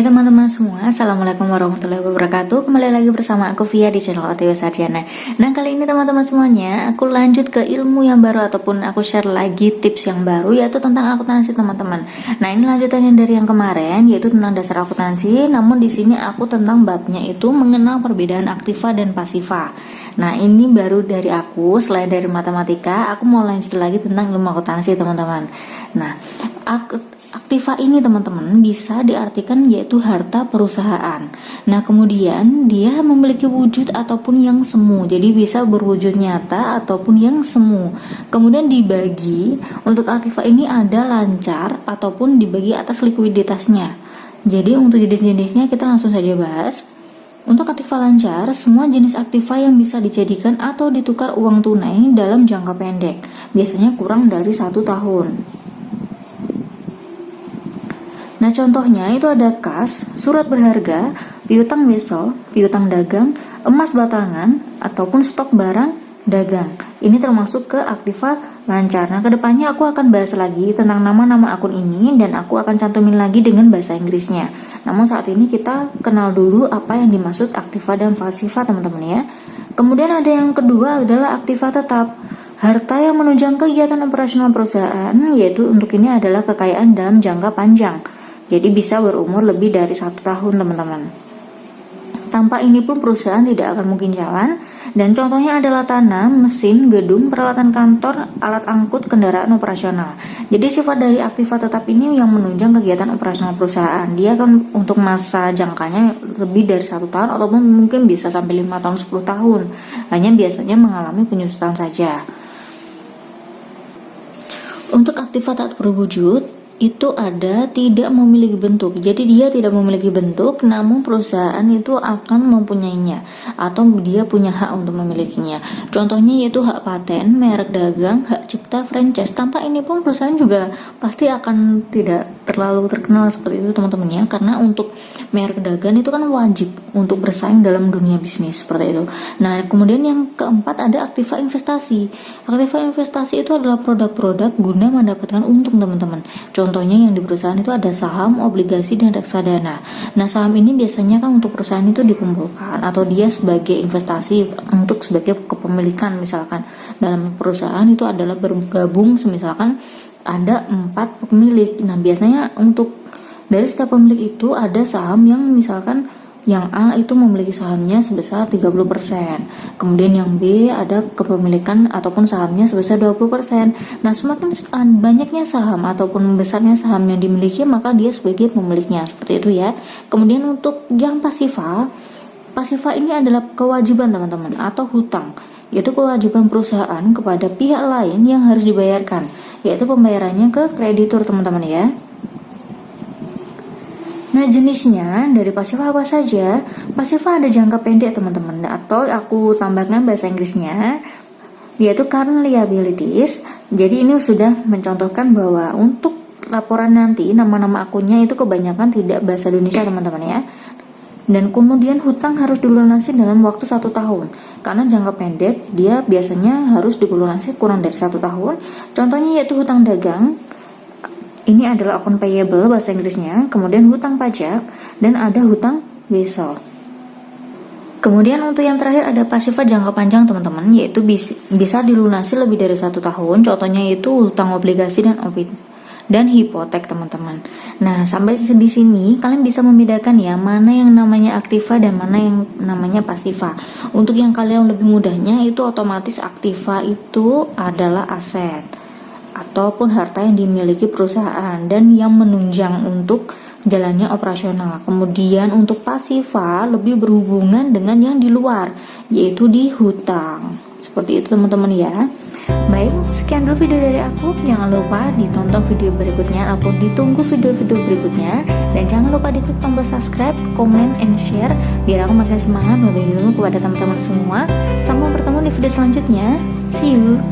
teman-teman semua, Assalamualaikum warahmatullahi wabarakatuh. Kembali lagi bersama aku Via di channel OTW Sarjana. Nah, kali ini teman-teman semuanya, aku lanjut ke ilmu yang baru ataupun aku share lagi tips yang baru, yaitu tentang akuntansi teman-teman. Nah, ini lanjutannya dari yang kemarin, yaitu tentang dasar akuntansi. Namun di sini aku tentang babnya itu mengenal perbedaan aktiva dan pasiva. Nah, ini baru dari aku. Selain dari matematika, aku mau lanjut lagi tentang ilmu akuntansi teman-teman. Nah, aktiva ini teman-teman bisa diartikan yaitu harta perusahaan. Nah, kemudian dia memiliki wujud ataupun yang semu. Jadi bisa berwujud nyata ataupun yang semu. Kemudian dibagi, untuk aktiva ini ada lancar ataupun dibagi atas likuiditasnya. Jadi untuk jenis-jenisnya kita langsung saja bahas. Untuk aktiva lancar, semua jenis aktiva yang bisa dijadikan atau ditukar uang tunai dalam jangka pendek, biasanya kurang dari 1 tahun. Nah, contohnya itu ada kas, surat berharga, piutang wesel, piutang dagang, emas batangan, ataupun stok barang dagang. Ini termasuk ke aktiva lancar. Nah, kedepannya aku akan bahas lagi tentang nama-nama akun ini dan aku akan cantumin lagi dengan bahasa Inggrisnya. Namun saat ini kita kenal dulu apa yang dimaksud aktiva dan pasiva teman-teman ya. Kemudian ada yang kedua adalah aktiva tetap. Harta yang menunjang kegiatan operasional perusahaan, yaitu untuk ini adalah kekayaan dalam jangka panjang. Jadi bisa berumur lebih dari 1 tahun teman-teman. Tanpa ini pun perusahaan tidak akan mungkin jalan. Dan contohnya adalah tanah, mesin, gedung, peralatan kantor, alat angkut, kendaraan operasional. Jadi sifat dari aktiva tetap ini yang menunjang kegiatan operasional perusahaan. Dia akan untuk masa jangkanya lebih dari 1 tahun ataupun mungkin bisa sampai 5 tahun, 10 tahun. Hanya biasanya mengalami penyusutan saja. Untuk aktiva tak berwujud itu ada tidak memiliki bentuk. Jadi dia tidak memiliki bentuk, namun perusahaan itu akan mempunyainya atau dia punya hak untuk memilikinya. Contohnya yaitu hak paten, merek dagang, hak cipta, franchise. Tanpa ini pun perusahaan juga pasti akan tidak terlalu terkenal seperti itu teman-teman ya, karena untuk merek dagang itu kan wajib untuk bersaing dalam dunia bisnis seperti itu. Nah, kemudian yang keempat ada aktiva investasi. Aktiva investasi itu adalah produk-produk guna mendapatkan untung teman-teman. Contohnya yang di perusahaan itu ada saham, obligasi, dan reksadana. Nah, saham ini biasanya kan untuk perusahaan itu dikumpulkan atau dia sebagai investasi untuk sebagai kepemilikan, misalkan dalam perusahaan itu adalah bergabung misalkan ada 4 pemilik. Nah, biasanya untuk dari setiap pemilik itu ada saham yang misalkan yang A itu memiliki sahamnya sebesar 30%. Kemudian yang B ada kepemilikan ataupun sahamnya sebesar 20%. Nah, semakin banyaknya saham ataupun besarnya saham yang dimiliki, maka dia sebagai pemiliknya. Seperti itu ya. Kemudian untuk yang pasiva ini adalah kewajiban teman-teman atau hutang. Yaitu kewajiban perusahaan kepada pihak lain yang harus dibayarkan. Yaitu pembayarannya ke kreditur teman-teman ya. Nah, jenisnya dari pasiva apa saja? Pasiva ada jangka pendek teman-teman, atau aku tambahkan bahasa Inggrisnya yaitu current liabilities. Jadi ini sudah mencontohkan bahwa untuk laporan nanti nama-nama akunnya itu kebanyakan tidak bahasa Indonesia teman-teman ya. Dan kemudian hutang harus dilunasi dalam waktu 1 tahun. Karena jangka pendek dia biasanya harus dilunasi kurang dari 1 tahun. Contohnya yaitu hutang dagang. Ini adalah akun payable bahasa Inggrisnya, kemudian hutang pajak, dan ada hutang wesel. Kemudian untuk yang terakhir ada pasiva jangka panjang teman-teman, yaitu bisa dilunasi lebih dari 1 tahun. Contohnya itu hutang obligasi dan hipotek teman-teman. Nah, sampai di sini kalian bisa membedakan ya mana yang namanya aktiva dan mana yang namanya pasiva. Untuk yang kalian lebih mudahnya itu otomatis aktiva itu adalah aset ataupun harta yang dimiliki perusahaan dan yang menunjang untuk jalannya operasional. Kemudian untuk pasiva lebih berhubungan dengan yang di luar, yaitu di hutang. Seperti itu teman-teman ya. Baik, sekian dulu video dari aku. Jangan lupa ditonton video berikutnya ataupun ditunggu video-video berikutnya. Dan jangan lupa diklik tombol subscribe, komen, and share biar aku makin semangat memberi ilmu kepada teman-teman semua. Sampai bertemu di video selanjutnya. See you.